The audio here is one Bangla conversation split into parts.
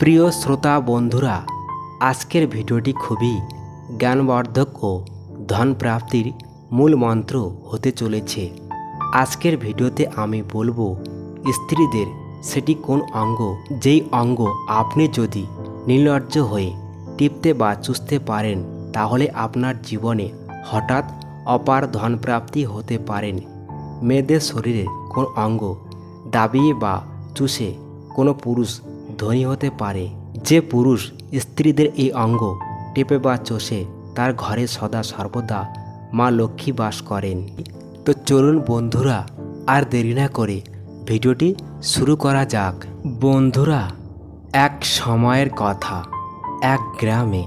প্রিয় শ্রোতা বন্ধুরা, আজকের ভিডিওটি খুবই জ্ঞানবর্ধক ও ধন প্রাপ্তির মূল মন্ত্র হতে চলেছে। আজকের ভিডিওতে আমি বলবো স্ত্রীদের সেটি কোন অঙ্গ, যেই অঙ্গ আপনি যদি নির্লজ্জ হয়ে টিপতে বা চুষতে পারেন তাহলে আপনার জীবনে হঠাৎ অপার ধন প্রাপ্তি হতে পারেন। মেয়েদের শরীরের কোন অঙ্গ দাবিয়ে বা চুষে কোনো পুরুষ ধনী হতে পারে। যে পুরুষ স্ত্রীদের এই অঙ্গ টেপে বা চষে তার ঘরে সদা সর্বদা মা লক্ষ্মী বাস করেন। তো চলুন বন্ধুরা, আর দেরি না করে ভিডিওটি শুরু করা যাক। বন্ধুরা, এক সময়ের কথা, এক গ্রামে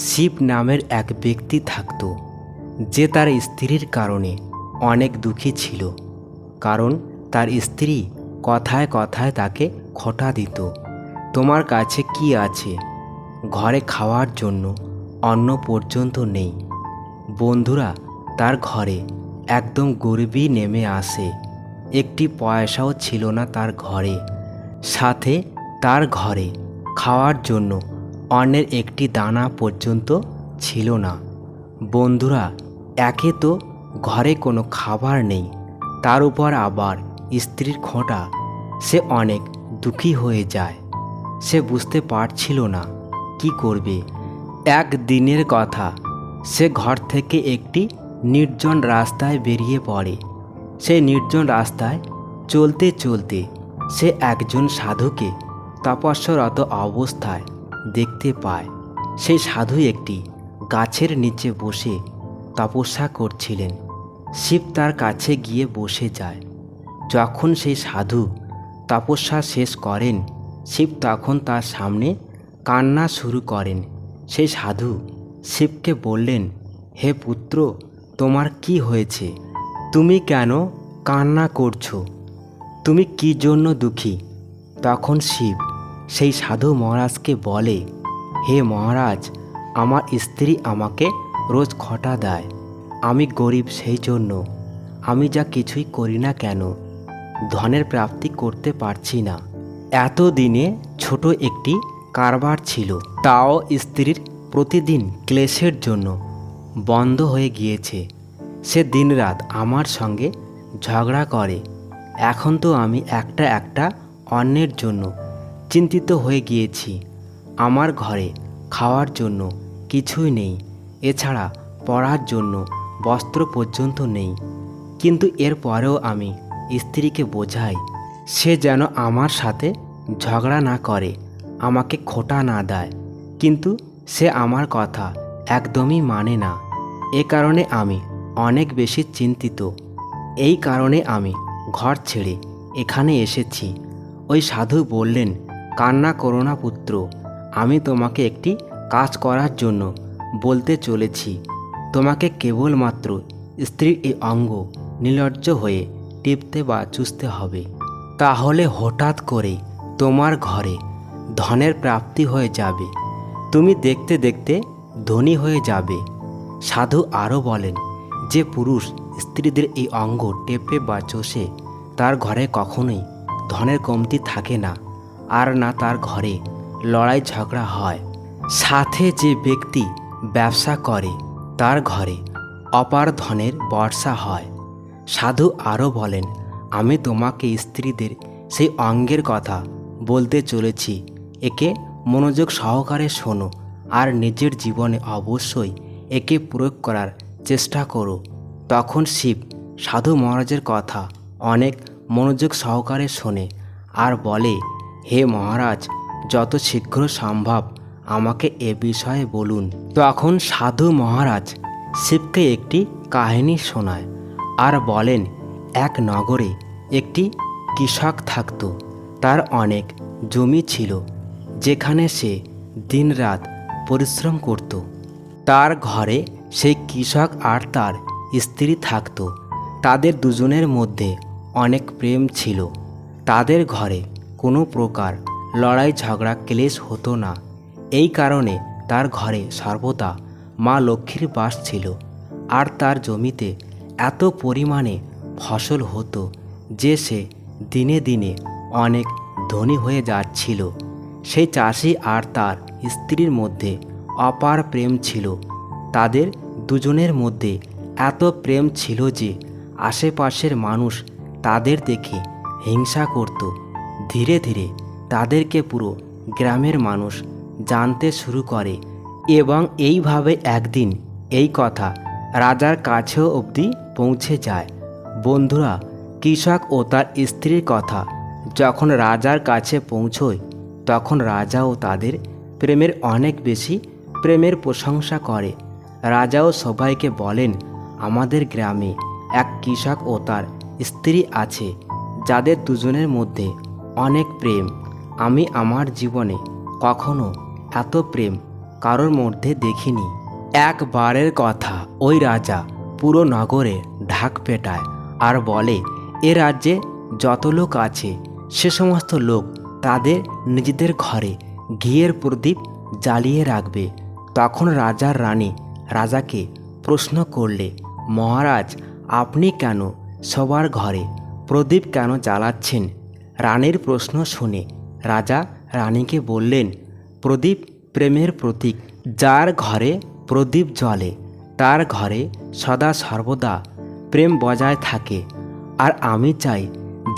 শিব নামের এক ব্যক্তি থাকত, যে তার স্ত্রীর কারণে অনেক দুঃখী ছিল। কারণ তার স্ত্রী কথায় কথায় তাকে খোঁটা দিত, তোমার কাছে কি আছে? ঘরে খাওয়ার জন্য অন্ন পর্যন্ত নেই। বন্ধুরা, তার ঘরে একদম গরিবই নেমে আসে। একটি পয়সাও ছিল না তার ঘরে, সাথে তার ঘরে খাওয়ার জন্য অন্যের একটি দানা পর্যন্ত ছিল না। বন্ধুরা, একে তো ঘরে কোনো খাবার নেই, তার উপর আবার স্ত্রীর খোঁটা। সে অনেক দুঃখী হয়ে যায়। সে বুঝতে পারছিল না কি করবে। এক দিনের কথা, সে ঘর থেকে একটি নির্জন রাস্তায় বেরিয়ে পড়ে। সেই নির্জন রাস্তায় চলতে চলতে সে একজন সাধুকে তপস্যারত অবস্থায় দেখতে পায়। সেই সাধু একটি গাছের নিচে বসে তপস্যা করছিলেন। শিব তার কাছে গিয়ে বসে যায়। যখন সেই সাধু তপস্যা শেষ করেন, শিব তখন তার সামনে কান্না শুরু করেন। সেই সাধু শিবকে বললেন, হে পুত্র, তোমার কি হয়েছে? তুমি কেন কান্না করছো? তুমি কি জন্য দুঃখী? তখন শিব সেই সাধু মহারাজকে বলে, হে মহারাজ, আমার স্ত্রী আমাকে রোজ খোঁটা দেয়। আমি গরিব, সেই জন্য আমি যা কিছুই করি না কেন ধনের প্রাপ্তি করতে পারছি না। এতদিনে ছোট একটি কারবার ছিল, তাও স্ত্রীর প্রতিদিন ক্লেশের জন্য বন্ধ হয়ে গিয়েছে। সে দিনরাত আমার সঙ্গে ঝগড়া করে। এখন তো আমি একটা অন্যের জন্য চিন্তিত হয়ে গিয়েছি। আমার ঘরে খাওয়ার জন্য কিছুই নেই, এছাড়া পরার জন্য বস্ত্র পর্যন্ত নেই। কিন্তু এরপরেও আমি স্ত্রীকে বোঝাই সে যেন আমার সাথে ঝগড়া না করে, আমাকে খোঁটা না দেয়, কিন্তু সে আমার কথা একদমই মানে না। এ কারণে আমি অনেক বেশি চিন্তিত। এই কারণে আমি ঘর ছেড়ে এখানে এসেছি। ওই সাধু বললেন, কান্না করো না পুত্র, আমি তোমাকে একটি কাজ করার জন্য বলতে চলেছি। তোমাকে কেবলমাত্র স্ত্রীর এই অঙ্গ নির্লজ্জ হয়ে টিপতে বা চুষতে হবে। তাহলে হঠাৎ করে তোমার ঘরে ধনের প্রাপ্তি হয়ে যাবে। তুমি দেখতে দেখতে ধনী হয়ে যাবে। সাধু আরও বলেন, যে পুরুষ স্ত্রীদের এই অঙ্গ টেপে বা চষে তার ঘরে কখনোই ধনের কমতি থাকে না, আর না তার ঘরে লড়াই ঝগড়া হয়। সাথে যে ব্যক্তি ব্যবসা করে তার ঘরে অপার ধনের বর্ষা হয়। সাধু আরও বলেন, আমি তোমাকে স্ত্রীদের সেই অঙ্গের কথা বলতে চলেছি। একে মনোযোগ সহকারে শোনো আর নিজের জীবনে অবশ্যই একে প্রয়োগ করার চেষ্টা করো। তখন শিব সাধু মহারাজের কথা অনেক মনোযোগ সহকারে শোনে আর বলে, হে মহারাজ, যত শীঘ্র সম্ভব আমাকে এ বিষয়ে বলুন। তখন সাধু মহারাজ শিবকে একটি কাহিনী শোনায় আর বলেন, এক নগরে একটি কৃষক থাকত। তার অনেক জমি ছিল, যেখানে সে দিনরাত পরিশ্রম করত। তার ঘরে সেই কৃষক আর তার স্ত্রী থাকত। তাদের দুজনের মধ্যে অনেক প্রেম ছিল। তাদের ঘরে কোনো প্রকার লড়াই ঝগড়া ক্লেশ হতো না। এই কারণে তার ঘরে সর্বদা মা লক্ষ্মীর বাস ছিল। আর তার জমিতে এত পরিমাণে ফসল হতো যে সে দিনে দিনে অনেক ধনী হয়ে যাচ্ছিল। সেই চাষি আর তার স্ত্রীর মধ্যে অপার প্রেম ছিল। তাদের দুজনের মধ্যে এত প্রেম ছিল যে আশেপাশের মানুষ তাদের দেখে হিংসা করত। ধীরে ধীরে তাদেরকে পুরো গ্রামের মানুষ জানতে শুরু করে এবং এইভাবে একদিন এই কথা রাজার কাছেও অবধি পৌঁছে যায়। বন্ধুরা, কৃষক ও তার স্ত্রীর কথা যখন রাজার কাছে পৌঁছয় তখন রাজাও তাদের প্রেমের অনেক বেশি প্রেমের প্রশংসা করে। রাজাও সবাইকে বলেন, আমাদের গ্রামে এক কৃষক ও তার স্ত্রী আছে যাদের দুজনের মধ্যে অনেক প্রেম। আমি আমার জীবনে কখনো এত প্রেম কারোর মধ্যে দেখিনি। একবারের কথা ওই রাজা পুরো নগরে ঢাক পেটায় আর বলে, এ রাজ্যে যত লোক আছে সে সমস্ত লোক তাদের নিজেদের ঘরে ঘিয়ের প্রদীপ জ্বালিয়ে রাখবে। তখন রাজার রানী রাজাকে প্রশ্ন করলে, মহারাজ, আপনি কেন সবার ঘরে প্রদীপ কেন জ্বালাচ্ছেন? রানীর প্রশ্ন শুনে রাজা রানীকে বললেন, প্রদীপ প্রেমের প্রতীক। যার ঘরে প্রদীপ জ্বলে তার ঘরে সদা সর্বদা প্রেম বজায় থাকে। আর আমি চাই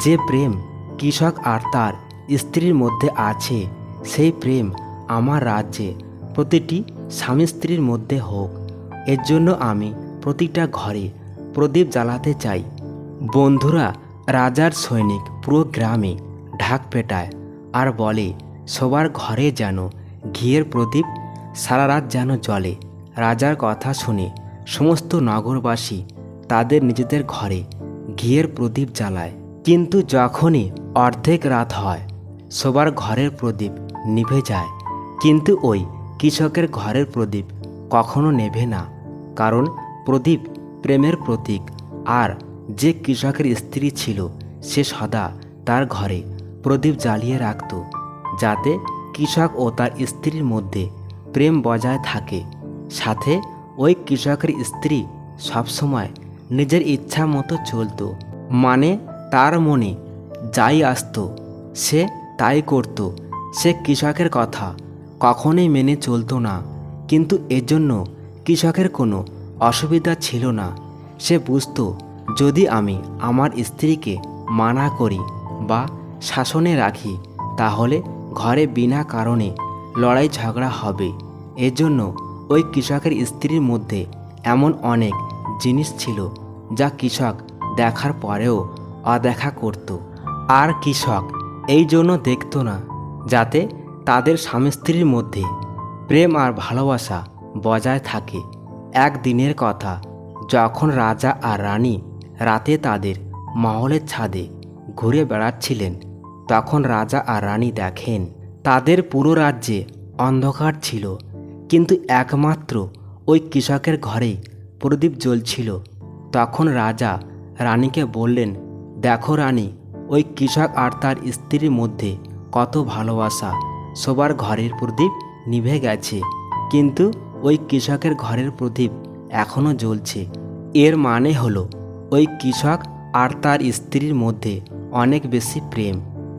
যে প্রেম কৃষক আর তার স্ত্রীর মধ্যে আছে সেই প্রেম আমার রাজ্যে প্রতিটি স্বামী স্ত্রীর মধ্যে হোক। এর জন্য আমি প্রতিটা ঘরে প্রদীপ জ্বালাতে চাই। বন্ধুরা, রাজার সৈনিক পুরো গ্রামে ঢাক পেটায় আর বলে, সবার ঘরে যেন ঘিয়ের প্রদীপ সারা রাত যেন জ্বলে। রাজার কথা শুনে সমস্ত নগরবাসী তাদের নিজেদের ঘরে ঘিয়ের প্রদীপ জ্বালায়। কিন্তু যখনই অর্ধেক রাত হয় সবার ঘরের প্রদীপ নিভে যায়, কিন্তু ওই কৃষকের ঘরের প্রদীপ কখনো নেভে না। কারণ প্রদীপ প্রেমের প্রতীক। আর যে কৃষকের স্ত্রী ছিল সে সদা তার ঘরে প্রদীপ জ্বালিয়ে রাখত, যাতে কৃষক ও তার স্ত্রীর মধ্যে প্রেম বজায় থাকে। সাথে ওই কৃষকের স্ত্রী সবসময় নিজের ইচ্ছা মতো চলত, মানে তার মনে যাই আসতো সে তাই করত। সে কৃষকের কথা কখনোই মেনে চলতো না, কিন্তু এজন্য কৃষকের কোনো অসুবিধা ছিল না। সে বুঝতো, যদি আমি আমার স্ত্রীকে মানা করি বা শাসনে রাখি তাহলে ঘরে বিনা কারণে লড়াই ঝগড়া হবে। এজন্য ওই কৃষকের স্ত্রীর মধ্যে এমন অনেক জিনিস ছিল যা কৃষক দেখার পরেও অদেখা করত। আর কৃষক এই জন্য দেখত না যাতে তাদের স্বামী স্ত্রীর মধ্যে প্রেম আর ভালোবাসা বজায় থাকে। একদিনের কথা, যখন রাজা আর রানী রাতে তাদের মহলের ছাদে ঘুরে বেড়াচ্ছিলেন, তখন রাজা আর রানী দেখেন তাদের পুরো রাজ্যে অন্ধকার ছিল, কিন্তু একমাত্র ওই কৃষকের ঘরেই প্রদীপ জ্বলছিল। তখন রাজা রানীকে বললেন, দেখো রানী, ওই কৃষক আর তার স্ত্রীর মধ্যে কত ভালোবাসা। সবার ঘরের প্রদীপ নিভে গেছে, কিন্তু ওই কৃষকের ঘরের প্রদীপ এখনও জ্বলছে। এর মানে হলো ওই কৃষক আর তার স্ত্রীর মধ্যে অনেক বেশি প্রেম।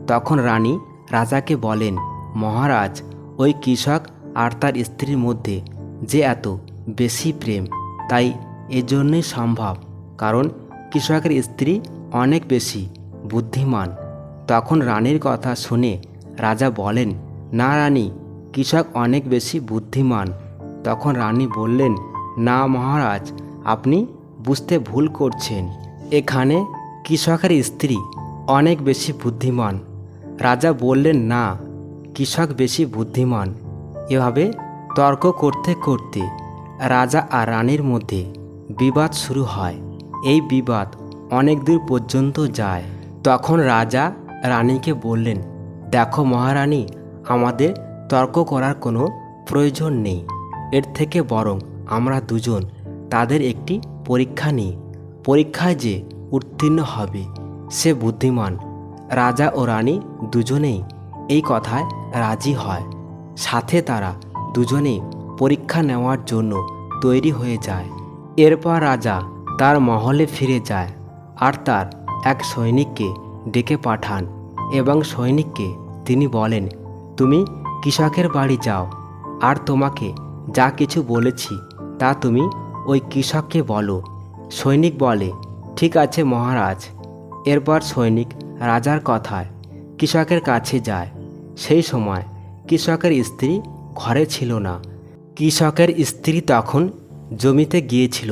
তখন রানী রাজাকে বলেন, মহারাজ, ওই কৃষক আর তার স্ত্রীর মধ্যে যে এত বেশি প্রেম তাই এজন্যই সম্ভব, কারণ কৃষকের স্ত্রী অনেক বেশি বুদ্ধিমান। তখন রানীর কথা শুনে রাজা বলেন, না রানী, কৃষক অনেক বেশি বুদ্ধিমান। তখন রানী বললেন, না মহারাজ, আপনি বুঝতে ভুল করছেন। এখানে কৃষকের স্ত্রী অনেক বেশি বুদ্ধিমান। রাজা বললেন, না, কৃষক বেশি বুদ্ধিমান। এভাবে তর্ক করতে করতে রাজা আর রানীর মধ্যে বিবাদ শুরু হয়। এই বিবাদ অনেক দূর পর্যন্ত যায়। তখন রাজা রানীকে বললেন, দেখো মহারানী, আমাদের তর্ক করার কোনো প্রয়োজন নেই। এর থেকে বরং আমরা দুজন তাদের একটি পরীক্ষা নিই। পরীক্ষায় যে উত্তীর্ণ হবে সে বুদ্ধিমান। রাজা ও রানী দুজনেই এই কথায় রাজি হয়। সাথে তারা দুজনেই পরীক্ষা নেওয়ার জন্য তৈরি হয়ে যায়। এরপর রাজা তার মহলে ফিরে যায় আর তার এক সৈনিককে ডেকে পাঠান এবং সৈনিককে তিনি বলেন, তুমি কৃষকের বাড়ি যাও, আর তোমাকে যা কিছু বলেছি তা তুমি ওই কৃষককে বলো। সৈনিক বলে, ঠিক আছে মহারাজ। এরপর সৈনিক রাজার কথায় কৃষকের কাছে যায়। সেই সময় কৃষকের স্ত্রী ঘরে ছিল না। কৃষকের স্ত্রী তখন জমিতে গিয়েছিল,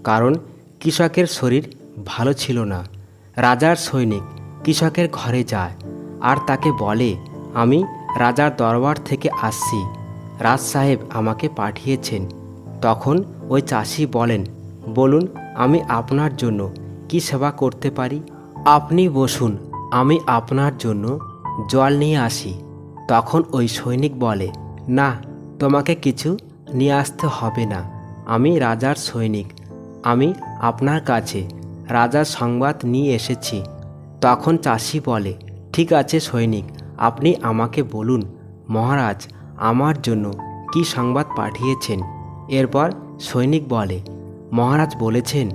কারণ কৃষকের শরীর ভালো ছিল না। রাজার সৈনিক কৃষকের ঘরে যায় আর তাকে বলে, আমি রাজার দরবার থেকে আসছি, রাজ সাহেব আমাকে পাঠিয়েছেন। তখন ওই চাষি বলেন, বলুন আমি আপনার জন্য কি সেবা করতে পারি? আপনি বসুন, আমি আপনার জন্য জল নিয়ে আসি। তখন ওই সৈনিক বলে, না, তোমাকে কিছু নিয়ে আসতে হবে না, আমি রাজার সৈনিক, আমি আপনার কাছে রাজার সংবাদ নিয়ে এসেছি। তখন চাষি বলে, ঠিক আছে সৈনিক, আপনি আমাকে বলুন মহারাজ আমার জন্য কি সংবাদ পাঠিয়েছেন। এরপর সৈনিক বলে, মহারাজ বলেছেন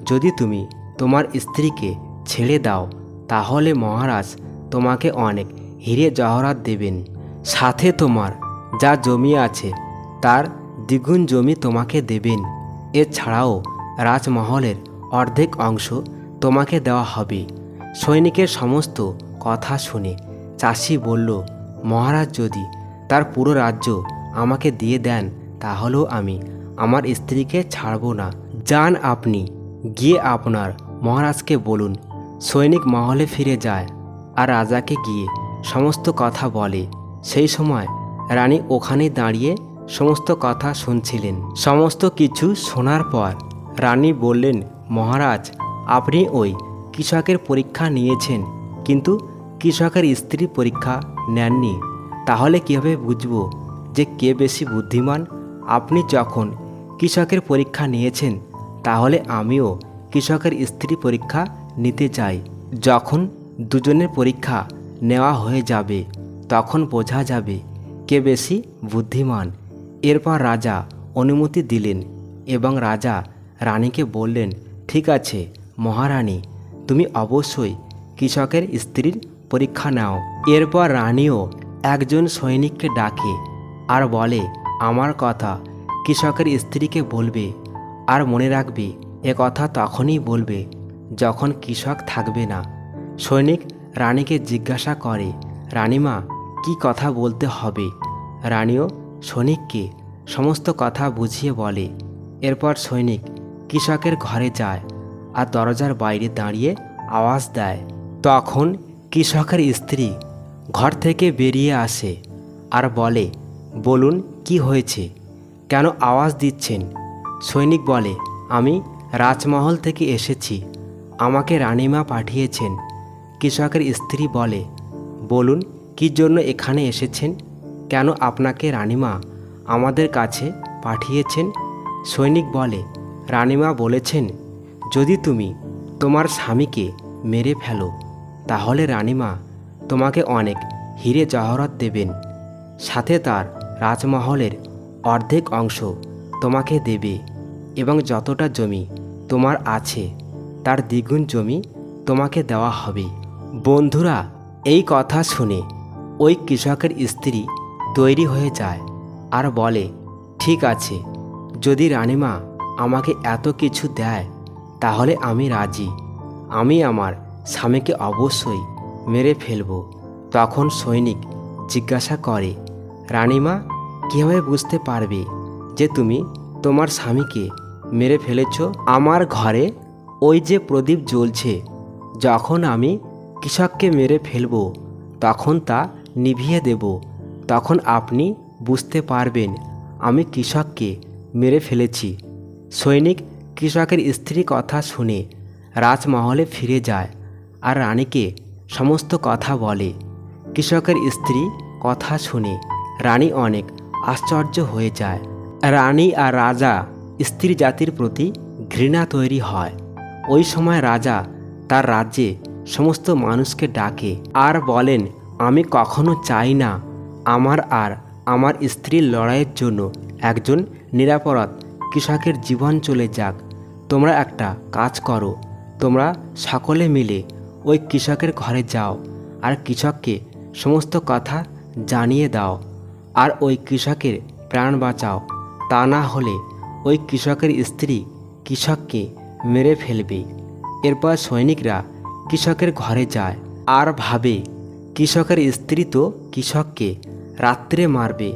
যদি তুমি তোমার স্ত্রীকে ছেড়ে দাও তাহলে মহারাজ তোমাকে অনেক হিরে জহরাত দেবেন, সাথে তোমার যা জমি আছে তার দ্বিগুণ জমি তোমাকে দেবেন। এছাড়াও রাজমহলের অর্ধেক অংশ তোমাকে দেওয়া হবে। সৈনিকের সমস্ত কথা শুনে চাষি বলল, মহারাজ যদি তার পুরো রাজ্য আমাকে দিয়ে দেন তাহলেও আমি আমার স্ত্রীকে ছাড়ব না। যান আপনি, গিয়ে আপনার মহারাজকে বলুন। সৈনিক মহলে ফিরে যায় আর রাজাকে গিয়ে সমস্ত কথা বলে। সেই সময় রানী ওখানে দাঁড়িয়ে সমস্ত কথা শুনছিলেন। সমস্ত কিছু শোনার পর রানী বললেন, মহারাজ আপনি ওই কৃষকের পরীক্ষা নিয়েছেন, কিন্তু কৃষকের স্ত্রী পরীক্ষা নেননি। তাহলে কীভাবে বুঝব যে কে বেশি বুদ্ধিমান? আপনি যখন কৃষকের পরীক্ষা নিয়েছেন তাহলে আমিও কৃষকের স্ত্রী পরীক্ষা নিতে চাই। যখন দুজনের পরীক্ষা নেওয়া হয়ে যাবে তখন বোঝা যাবে কে বেশি বুদ্ধিমান। এরপর রাজা অনুমতি দিলেন এবং রাজা রানীকে বললেন, ঠিক আছে মহারানী, তুমি অবশ্যই কৃষকের স্ত্রীর পরীক্ষা নাও। এরপর রানীও একজন সৈনিককে ডাকে আর বলে, আমার কথা কৃষকের স্ত্রীকে বলবে, আর মনে রাখবে এ কথা তখনই বলবে যখন কৃষক থাকবে না। সৈনিক রানীকে জিজ্ঞাসা করে, রানীমা কি কথা বলতে হবে? রানীও সৈনিককে সমস্ত কথা বুঝিয়ে বলে। এরপর সৈনিক কৃষকের ঘরে যায় আর দরজার বাইরে দাঁড়িয়ে আওয়াজ দেয়। তখন কৃষকের স্ত্রী ঘর থেকে বেরিয়ে আসে আর বলে, বলুন কি হয়েছে, কেন আওয়াজ দিচ্ছেন? সৈনিক বলে, আমি রাজমহল থেকে এসেছি, আমাকে রানীমা পাঠিয়েছেন। কৃষকের স্ত্রী বলে, বলুন কী জন্য এখানে এসেছেন, কেন আপনাকে রানীমা আমাদের কাছে পাঠিয়েছেন? সৈনিক বলে, রানীমা বলেছেন যদি তুমি তোমার স্বামীকে মেরে ফেলো তাহলে রানীমা তোমাকে অনেক হিরে জহরত দেবেন, সাথে তার রাজমহলের অর্ধেক অংশ তোমাকে দেবে এবং যতটা জমি তোমার আছে তার দ্বিগুণ জমি তোমাকে দেওয়া হবে। বন্ধুরা, এই কথা শুনে ওই কৃষকের স্ত্রী তৈরি হয়ে যায় আর বলে, ঠিক আছে, যদি রানীমা আমাকে এত কিছু দেয় তাহলে আমি রাজি, আমি আমার স্বামীকে অবশ্যই মেরে ফেলব। তখন সৈনিক জিজ্ঞাসা করে, রানীমা কীভাবে বুঝতে পারবে যে তুমি তোমার স্বামীকে মেরে ফেলেছ? আমার ঘরে ওই যে প্রদীপ জ্বলছে, যখন আমি কৃষককে মেরে ফেলব তখন তা নিভিয়ে দেব, তখন আপনি বুঝতে পারবেন আমি কৃষককে মেরে ফেলেছি। সৈনিক কৃষকের স্ত্রী কথা শুনে রাজমহলে ফিরে যায় আর রানীকে সমস্ত কথা বলে। কৃষকের স্ত্রী কথা শুনে রানী অনেক আশ্চর্য হয়ে যায়। রানী আর রাজা স্ত্রী জাতির প্রতি ঘৃণা তৈরি হয়। ওই সময় রাজা তার রাজ্যে সমস্ত মানুষকে ডাকে আর বলেন, আমি কখনো চাই না আমার আর আমার স্ত্রীর লড়াইয়ের জন্য একজন নিরাপরাধ কৃষকের জীবন চলে যাক। তোমরা একটা কাজ করো, তোমরা সকলে মিলে ওই কৃষকের ঘরে যাও আর কৃষককে সমস্ত কথা জানিয়ে দাও আর ওই কৃষকের প্রাণ বাঁচাও, তা না হলে ওই কৃষকের স্ত্রী কৃষককে মেরে ফেলবে। এরপর সৈনিকরা কৃষকের ঘরে যায় আর ভাবে কৃষকের স্ত্রী তো কৃষককে রাত্রে মারবে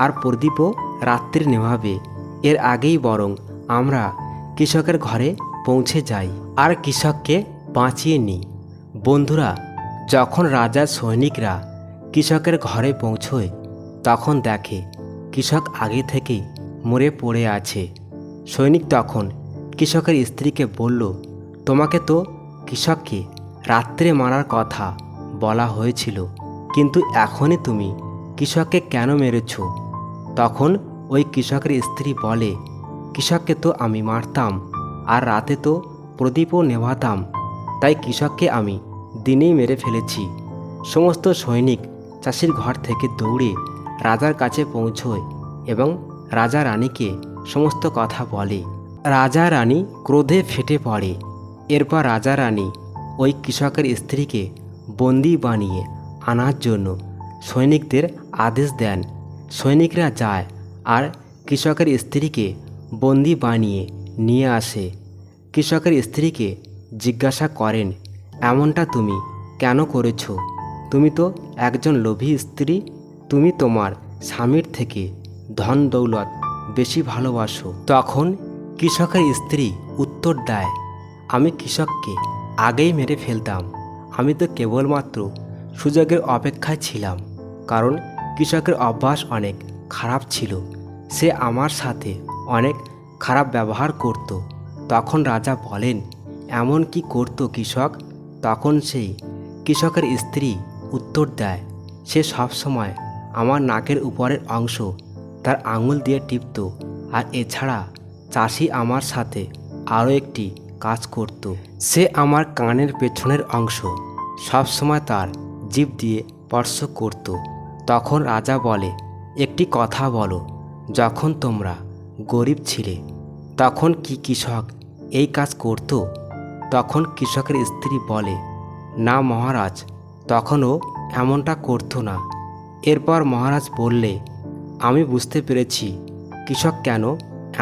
আর প্রদীপও রাত্রে নেভাবে, এর আগেই বরং আমরা কৃষকের ঘরে পৌঁছে যাই আর কৃষককে বাঁচিয়ে নিই। বন্ধুরা, যখন রাজার সৈনিকরা কৃষকের ঘরে পৌঁছয় তখন দেখে কৃষক আগে থেকেই মরে পড়ে আছে। সৈনিক তখন কৃষকের স্ত্রীকে বলল, তোমাকে তো কৃষককে রাত্রে মারার কথা বলা হয়েছিল, কিন্তু এখনই তুমি কৃষককে কেন মেরেছ? তখন ওই কৃষকের স্ত্রী বলে, কৃষককে তো আমি মারতাম আর রাতে তো প্রদীপও নেভাতাম, তাই কৃষককে আমি দিনেই মেরে ফেলেছি। সমস্ত সৈনিক চাষির ঘর থেকে দৌড়ে রাজার কাছে পৌঁছয় এবং রাজা রানীকে সমস্ত কথা বলে। রাজা রানী ক্রোধে ফেটে পড়ে। এরপর রাজা রানী ওই কৃষকের স্ত্রীকে বন্দি বানিয়ে আনার জন্য সৈনিকদের আদেশ দেন। সৈনিকরা যায় আর কৃষকের স্ত্রীকে বন্দি বানিয়ে নিয়ে আসে। কৃষকের স্ত্রীকে জিজ্ঞাসা করেন, এমনটা তুমি কেন করেছ? তুমি তো একজন লোভী স্ত্রী, তুমি তোমার স্বামীর থেকে ধন দৌলত বেশি ভালোবাসো। তখন কৃষকের স্ত্রী উত্তর দেয়, আমি কৃষককে আগেই মেরে ফেলতাম, আমি তো কেবলমাত্র সুযোগের অপেক্ষায় ছিলাম, কারণ কৃষকের অভ্যাস অনেক খারাপ ছিল, সে আমার সাথে অনেক খারাপ ব্যবহার করত। তখন রাজা বলেন, এমন কি করত কৃষক? তখন সেই কৃষকের স্ত্রী উত্তর দেয়, সে সবসময় আমার নাকের উপরের অংশ তার আঙুল দিয়ে টিপত, আর এছাড়া চাষি আমার সাথে আরও একটি কাজ করত, সে আমার কানের পেছনের অংশ সবসময় তার জিভ দিয়ে স্পর্শ করত। তখন রাজা বলে, একটি কথা বলো, যখন তোমরা গরিব ছিলে তখন কি কৃষক এই কাজ করত? তখন কৃষকের স্ত্রী বলে, না মহারাজ, তখনও এমনটা করতো না। এরপর মহারাজ বললে, আমি বুঝতে পেরেছি কৃষক কেন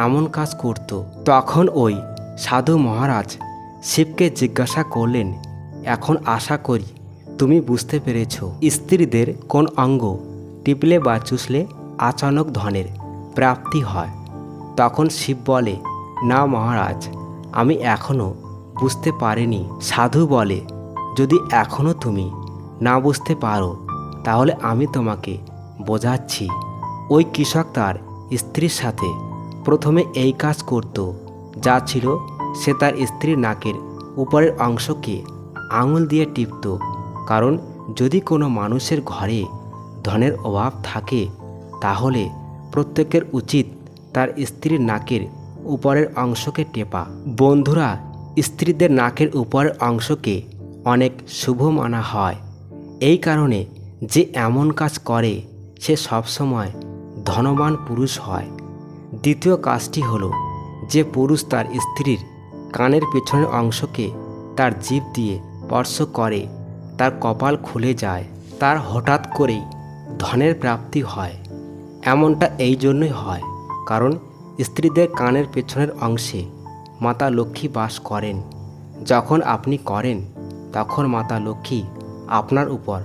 এমন কাজ করত। তখন ওই সাধু মহারাজ শিবকে জিজ্ঞাসা করলেন, এখন আশা করি তুমি বুঝতে পেরেছ স্ত্রীদের কোন অঙ্গ টিপলে বা চুষলে আচানক ধনের প্রাপ্তি হয়। তখন শিব বলে, না মহারাজ, আমি এখনও বুঝতে পারিনি। সাধু বলে, যদি এখনও তুমি না বুঝতে পারো তাহলে আমি তোমাকে বোঝাচ্ছি। ওই কৃষক তার স্ত্রীর সাথে প্রথমে এই কাজ করত, যা ছিল সে তার স্ত্রীর নাকের উপরের অংশকে আঙুল দিয়ে টিপত, কারণ যদি কোনো মানুষের ঘরে ধনের অভাব থাকে তাহলে প্রত্যেকের উচিত তার স্ত্রীর নাকের উপরের অংশকে টেপা। বন্ধুরা, স্ত্রীদের নাকের উপরের অংশকে অনেক শুভ মানা হয়। এই কারণে যে এমন কাজ করে সে সবসময় ধনবান পুরুষ হয়। দ্বিতীয় কাজটি হলো, যে পুরুষ তার স্ত্রীর কানের পেছনের অংশকে তার জিভ দিয়ে স্পর্শ করে তার কপাল খুলে যায়, তার হঠাৎ করেই ধনের প্রাপ্তি হয়। এমনটা এই জন্যই হয় কারণ স্ত্রীদের কানের পেছনের অংশে মাতা লক্ষ্মী বাস করেন। যখন আপনি করেন তখন মাতা লক্ষ্মী আপনার উপর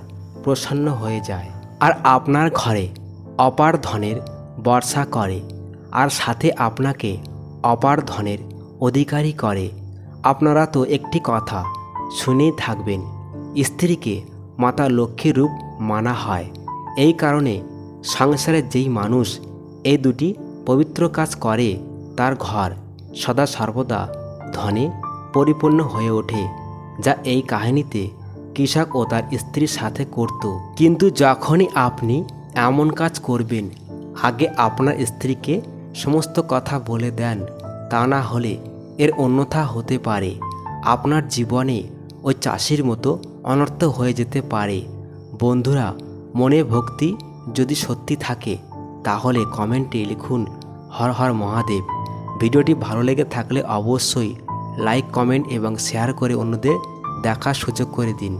প্রসন্ন হয়ে যায় আর আপনার ঘরে অপার ধনের বর্ষা করে আর সাথে আপনাকে অপার ধনের অধিকারী করে। আপনারা তো একটি কথা শুনেই থাকবেন, স্ত্রীকে মাতা লক্ষ্মীর রূপ মানা হয়। এই কারণে সংসারে যেই মানুষ এই দুটি পবিত্র কাজ করে তার ঘর সদা সর্বদা ধনে পরিপূর্ণ হয়ে ওঠে, যা এই কাহিনীতে কৃষক ও তার স্ত্রীর সাথে করত। কিন্তু যখনই আপনি এমন কাজ করবেন আগে আপনার স্ত্রীকে সমস্ত কথা বলে দেন, তা না হলে এর অন্যথা হতে পারে। আপনার জীবনে ওই চাষির মতো অনর্থ হয়ে যেতে পারে। বন্ধুরা, মনে ভক্তি যদি সত্যি থাকে তাহলে কমেন্টে লিখুন হর হর মহাদেব। ভিডিওটি ভালো লেগে থাকলে অবশ্যই লাইক, কমেন্ট এবং শেয়ার করে অন্যদের দেখার সুযোগ করে দিন।